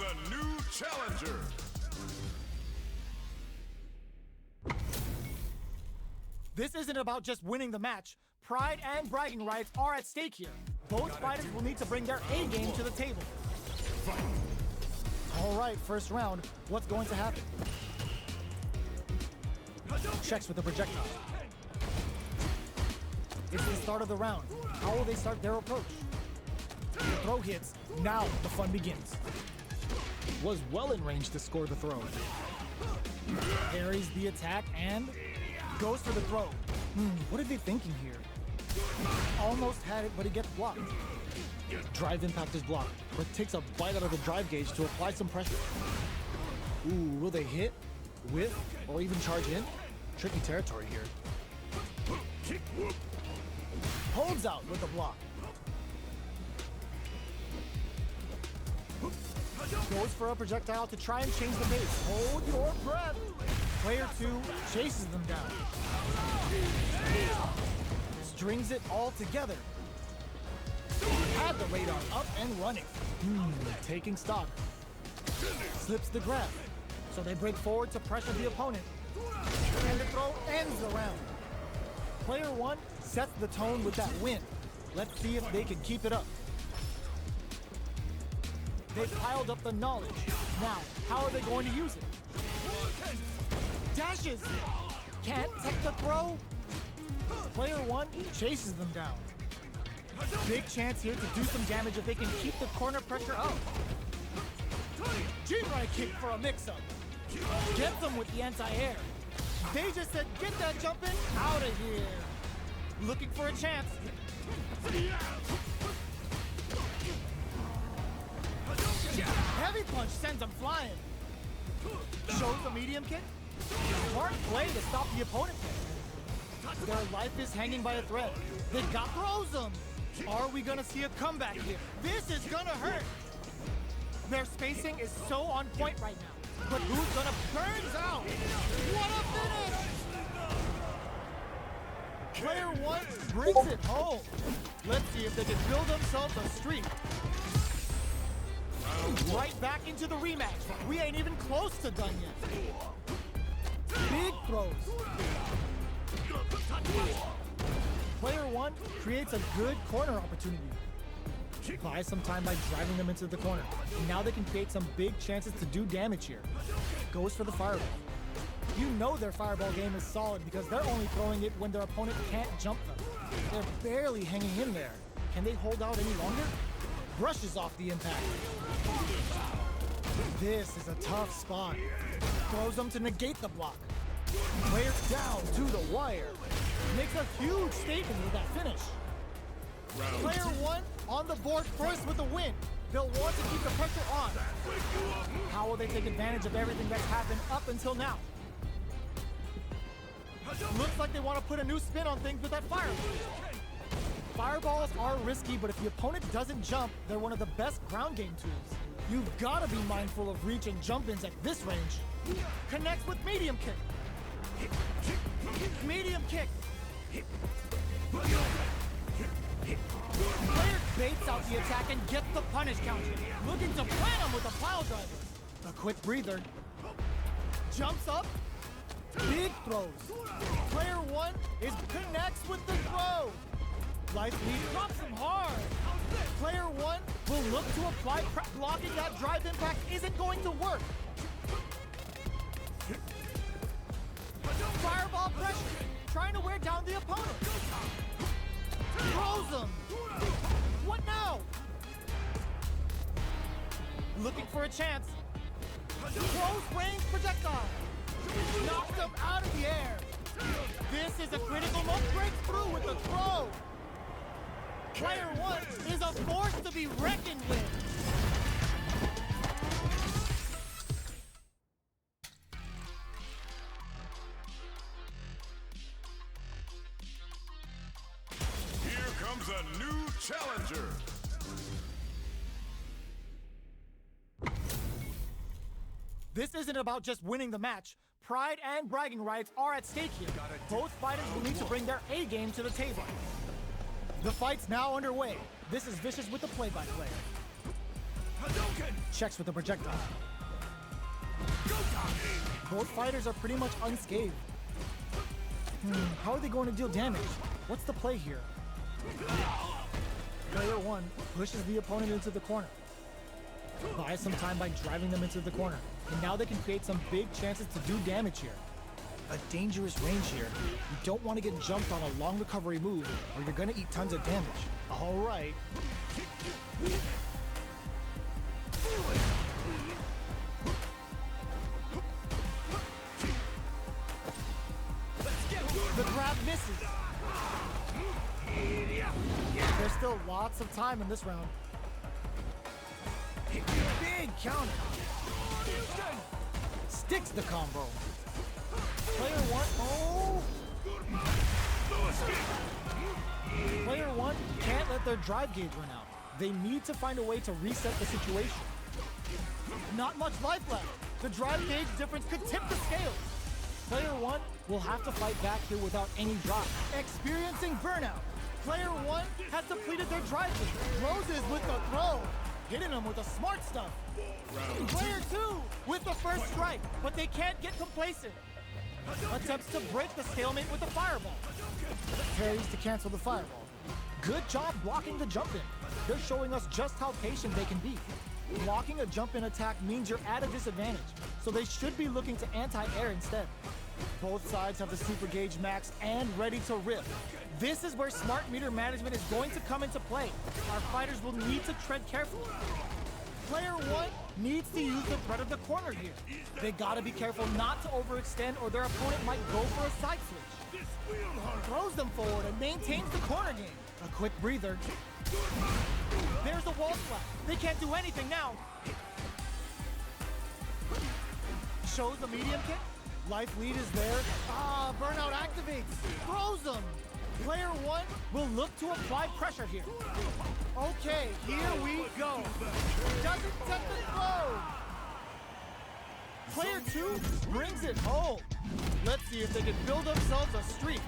a new challenger. This isn't about just winning the match. Pride and bragging rights are at stake here. Both fighters will need to bring their A game to the table. All right, first round. What's going to happen? Checks with the projectile. It's the start of the round. How will they start their approach? The throw hits. Now the fun begins. Was well in range to score the throw. Parries the attack and goes for the throw. What are they thinking here? Almost had it, but it gets blocked. Drive impact is blocked, but takes a bite out of the drive gauge to apply some pressure. Ooh, will they hit, whiff, or even charge in? Tricky territory here. Holds out with the block. Goes for a projectile to try and change the pace. Hold your breath. Player 2 chases them down. Strings it all together. Had the radar up and running. Taking stock. Slips the grab. So they break forward to pressure the opponent. And the throw ends the round. Player 1 sets the tone with that win. Let's see if they can keep it up. They've piled up the knowledge. Now, how are they going to use it? Dashes! Can't take the throw. Player 1 chases them down. Big chance here to do some damage if they can keep the corner pressure up. G-right kick for a mix-up. Gets them with the anti-air. They just said, get that jumping out of here. Looking for a chance. Heavy punch sends them flying. Shows the medium kick. Smart play to stop the opponent. Their life is hanging by a thread. They got throws them. Are we gonna see a comeback here? This is gonna hurt. Their spacing is so on point right now. But who's gonna burns out? What a finish! Player 1 brings it home. Let's see if they can build themselves a streak. Right back into the rematch. We ain't even close to done yet. Big throws. Player 1 creates a good corner opportunity. Buys some time by driving them into the corner. And now they can create some big chances to do damage here. Goes for the fireball. You know their fireball game is solid because they're only throwing it when their opponent can't jump them. They're barely hanging in there. Can they hold out any longer? Brushes off the impact. This is a tough spot. Throws them to negate the block. Player down to the wire. Makes a huge statement with that finish. Player 1 on the board first with the win. They'll want to keep the pressure on. How will they take advantage of everything that's happened up until now? Looks like they want to put a new spin on things with that fireball. Fireballs are risky, but if the opponent doesn't jump, they're one of the best ground game tools. You've got to be mindful of reach and jump-ins at this range. Connects with medium kick. Medium kick. Player baits out the attack and gets the punish counter. Looking to plant him with a pile driver. A quick breather. Jumps up. Big throws. Player 1 connects with the throw. Life lead drops him hard. Player 1 will look to apply blocking that drive impact isn't going to work. Fireball pressure, trying to wear down the opponent. Throws him. What now? Looking for a chance. Close range projectile. Knocks him out of the air. This is a critical moment. Breaks through with the throw. Player 1 is a force to be reckoned with. Here comes a new challenger. This isn't about just winning the match. Pride and bragging rights are at stake here. Both fighters will need to bring their A game to the table. The fight's now underway. This is Vicious with the play-by-play. checks with the projectile. Both fighters are pretty much unscathed. How are they going to deal damage? What's the play here? Player 1 pushes the opponent into the corner. Buys some time by driving them into the corner. And now they can create some big chances to do damage here. A dangerous range here. You don't want to get jumped on a long recovery move or you're going to eat tons of damage. All right. The grab misses. There's still lots of time in this round. Big counter. Sticks the combo. Player 1, oh! Player 1 can't let their drive gauge run out. They need to find a way to reset the situation. Not much life left. The drive gauge difference could tip the scales. Player 1 will have to fight back here without any drop. Experiencing burnout. Player 1 has depleted their drive gauge. Roses with the throw. Hitting them with the smart stuff. Player 2 with the first strike, but they can't get complacent. Attempts to break the stalemate with the fireball. Parries to cancel the fireball. Good job blocking the jump in. They're showing us just how patient they can be. Blocking a jump in attack means you're at a disadvantage, so they should be looking to anti-air instead. Both sides have the super gauge max and ready to rip. This is where smart meter management is going to come into play. Our fighters will need to tread carefully. Player 1 needs to use the threat of the corner here. They gotta be careful not to overextend or their opponent might go for a side switch. Throws them forward and maintains the corner game. A quick breather. There's the wall slap. They can't do anything now. Shows the medium kick. Life lead is there. Burnout activates. Throws them. Player 1 will look to apply pressure here. Okay, here we go. Doesn't set the throw. Player 2 brings it home. Let's see if they can build themselves a streak.